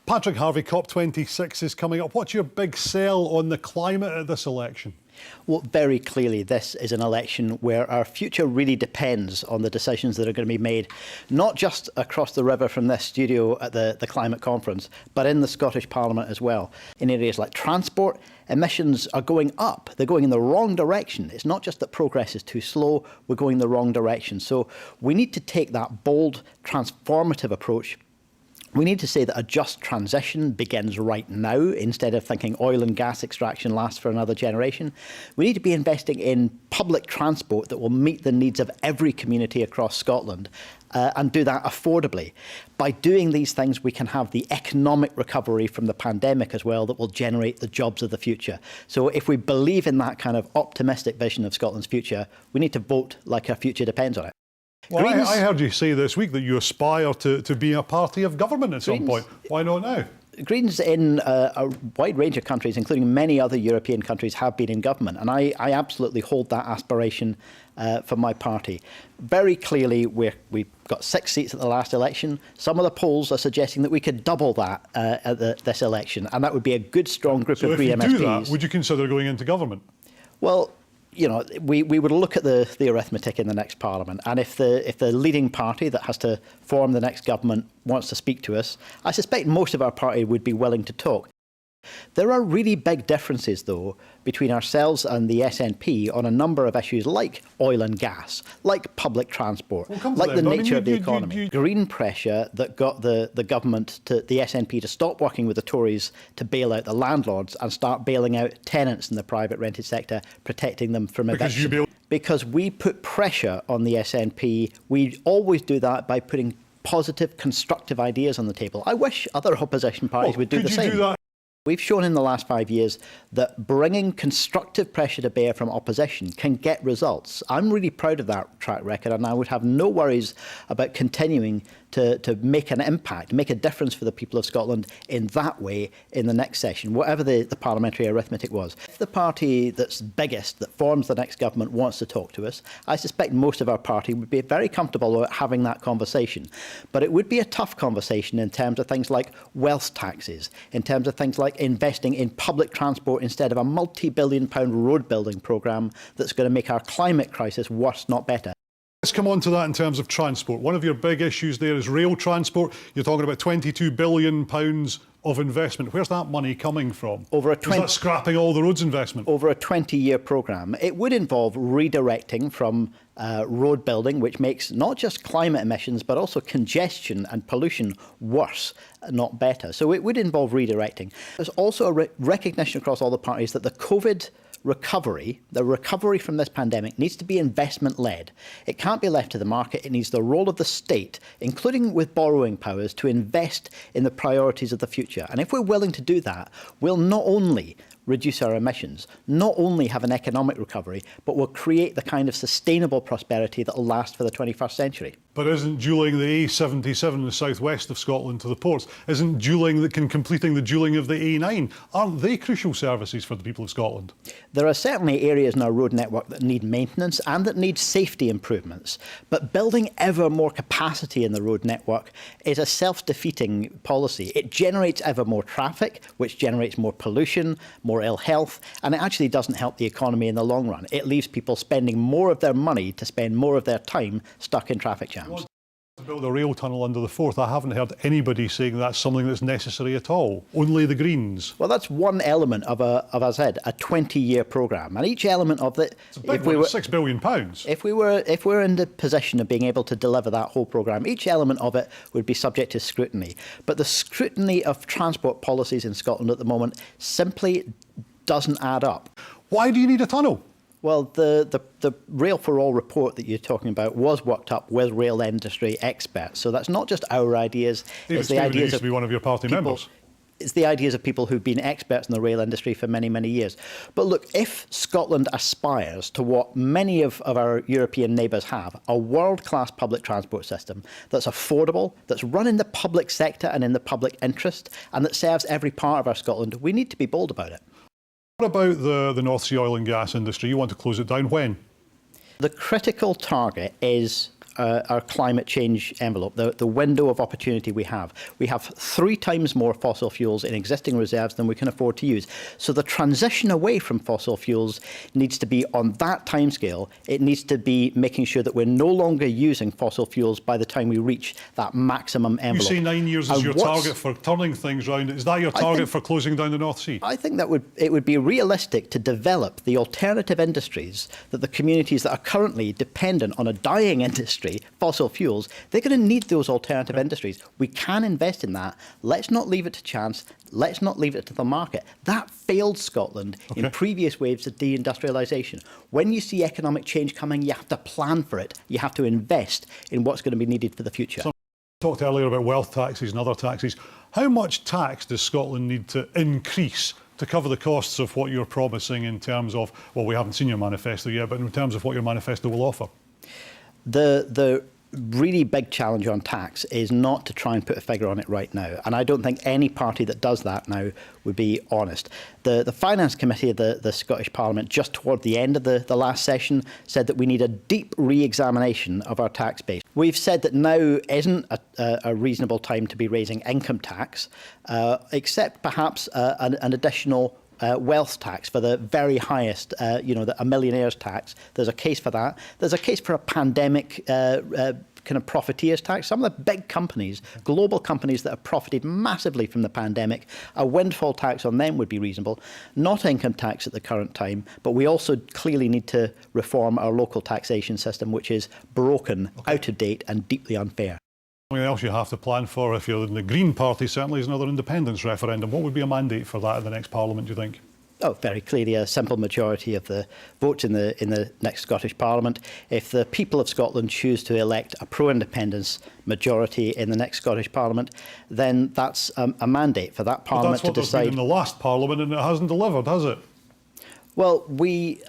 Patrick Harvey, COP26 is coming up. What's your big sell on the climate at this election? Well, very clearly, this is an election where our future really depends on the decisions that are going to be made, not just across the river from this studio at the climate conference, but in the Scottish Parliament as well. In areas like transport, emissions are going up. They're going in the wrong direction. It's not just that progress is too slow, we're going in the wrong direction. So we need to take that bold, transformative approach. We need to say that a just transition begins right now instead of thinking oil and gas extraction lasts for another generation. We need to be investing in public transport that will meet the needs of every community across Scotland and do that affordably. By doing these things, we can have the economic recovery from the pandemic as well that will generate the jobs of the future. So if we believe in that kind of optimistic vision of Scotland's future, we need to vote like our future depends on it. Well, I heard you say this week that you aspire to be a party of government at some point. Why not now? Greens in a wide range of countries, including many other European countries, have been in government. And I absolutely hold that aspiration for my party. Very clearly, we got 6 seats at the last election. Some of the polls are suggesting that we could double that at this election. And that would be a good, strong group of free MSPs. So if you do that, would you consider going into government? Well, you know, we would look at the arithmetic in the next Parliament, and if the leading party that has to form the next government wants to speak to us, I suspect most of our party would be willing to talk. There are really big differences, though, between ourselves and the SNP on a number of issues like oil and gas, like public transport, like the nature of the economy. Green pressure that got the government, the SNP, to stop working with the Tories to bail out the landlords and start bailing out tenants in the private rented sector, protecting them from eviction. Because we put pressure on the SNP. We always do that by putting positive, constructive ideas on the table. I wish other opposition parties would do the same. We've shown in the last 5 years that bringing constructive pressure to bear from opposition can get results. I'm really proud of that track record, and I would have no worries about continuing to make an impact, make a difference for the people of Scotland in that way in the next session, whatever the parliamentary arithmetic was. If the party that's biggest, that forms the next government, wants to talk to us, I suspect most of our party would be very comfortable about having that conversation. But it would be a tough conversation in terms of things like wealth taxes, in terms of things like investing in public transport instead of a multi-billion-pound road building programme that's going to make our climate crisis worse, not better. Let's come on to that in terms of transport. One of your big issues there is rail transport. You're talking about £22 billion of investment. Where's that money coming from? Is that scrapping all the roads investment? Over a 20-year programme. It would involve redirecting from road building, which makes not just climate emissions, but also congestion and pollution worse, not better. So it would involve redirecting. There's also a recognition across all the parties that the COVID recovery, the recovery from this pandemic, needs to be investment-led. It can't be left to the market. It needs the role of the state, including with borrowing powers, to invest in the priorities of the future. And if we're willing to do that, we'll not only reduce our emissions, not only have an economic recovery, but will create the kind of sustainable prosperity that will last for the 21st century. But isn't dualling the A77 in the southwest of Scotland to the ports, isn't completing the dualling of the A9, aren't they crucial services for the people of Scotland? There are certainly areas in our road network that need maintenance and that need safety improvements. But building ever more capacity in the road network is a self-defeating policy. It generates ever more traffic, which generates more pollution, more ill health, and it actually doesn't help the economy in the long run. It leaves people spending more of their money to spend more of their time stuck in traffic jams. To build a rail tunnel under the Forth, I haven't heard anybody saying that's something that's necessary at all. Only the Greens. Well, that's one element of as I said, a 20-year programme, and each element of it. It's a big one, £6 billion. If we were in the position of being able to deliver that whole programme, each element of it would be subject to scrutiny. But the scrutiny of transport policies in Scotland at the moment simply doesn't add up. Why do you need a tunnel? Well, the Rail for All report that you're talking about was worked up with rail industry experts. So that's not just our ideas. It's the ideas of one of your party members. It's the ideas of people who've been experts in the rail industry for many, many years. But look, if Scotland aspires to what many of our European neighbours have, a world-class public transport system that's affordable, that's run in the public sector and in the public interest, and that serves every part of our Scotland, we need to be bold about it. What about the North Sea oil and gas industry? You want to close it down when? The critical target is our climate change envelope, the window of opportunity we have. We have 3 times more fossil fuels in existing reserves than we can afford to use. So the transition away from fossil fuels needs to be on that timescale. It needs to be making sure that we're no longer using fossil fuels by the time we reach that maximum envelope. You say 9 years is your target for turning things round. Is that your target for closing down the North Sea? I think that it would be realistic to develop the alternative industries that the communities that are currently dependent on a dying industry, fossil fuels, they're going to need those alternative industries. We can invest in that. Let's not leave it to chance. Let's not leave it to the market. That failed Scotland in previous waves of deindustrialisation. When you see economic change coming, you have to plan for it. You have to invest in what's going to be needed for the future. So, talked earlier about wealth taxes and other taxes. How much tax does Scotland need to increase to cover the costs of what you're promising in terms of, well, we haven't seen your manifesto yet, but in terms of what your manifesto will offer? The really big challenge on tax is not to try and put a figure on it right now. And I don't think any party that does that now would be honest. The Finance Committee of the Scottish Parliament, just toward the end of the last session, said that we need a deep re-examination of our tax base. We've said that now isn't a reasonable time to be raising income tax, except perhaps an additional wealth tax for the very highest, a millionaire's tax. There's a case for that. There's a case for a pandemic kind of profiteers tax. Some of the big companies, global companies that have profited massively from the pandemic, a windfall tax on them would be reasonable. Not income tax at the current time, but we also clearly need to reform our local taxation system, which is broken, out of date and deeply unfair. Something else you have to plan for if you're in the Green Party certainly is another independence referendum. What would be a mandate for that in the next Parliament, do you think? Oh, very clearly a simple majority of the votes in the next Scottish Parliament. If the people of Scotland choose to elect a pro-independence majority in the next Scottish Parliament, then that's a mandate for that Parliament to decide. That's what there's been in the last Parliament, and it hasn't delivered, has it? Well, we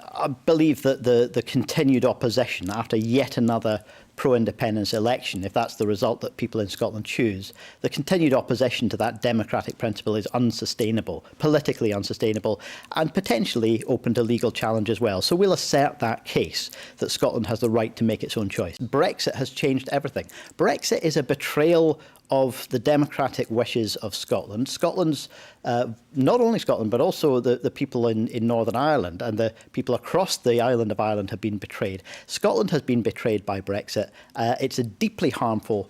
believe that the continued opposition after yet another pro-independence election, if that's the result that people in Scotland choose, the continued opposition to that democratic principle is unsustainable, politically unsustainable, and potentially open to legal challenge as well. So we'll assert that case that Scotland has the right to make its own choice. Brexit has changed everything. Brexit is a betrayal of the democratic wishes of Scotland. Scotland's, not only Scotland, but also the people in Northern Ireland and the people across the island of Ireland have been betrayed. Scotland has been betrayed by Brexit. It's a deeply harmful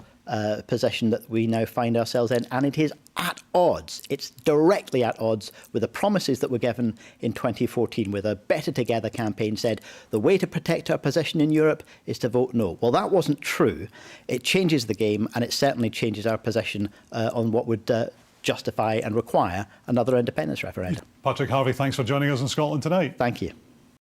position that we now find ourselves in, and it is at odds. It's directly at odds with the promises that were given in 2014, where the Better Together campaign said the way to protect our position in Europe is to vote no. Well, that wasn't true. It changes the game, and it certainly changes our position on what would justify and require another independence referendum. Patrick Harvey, thanks for joining us in Scotland tonight. Thank you.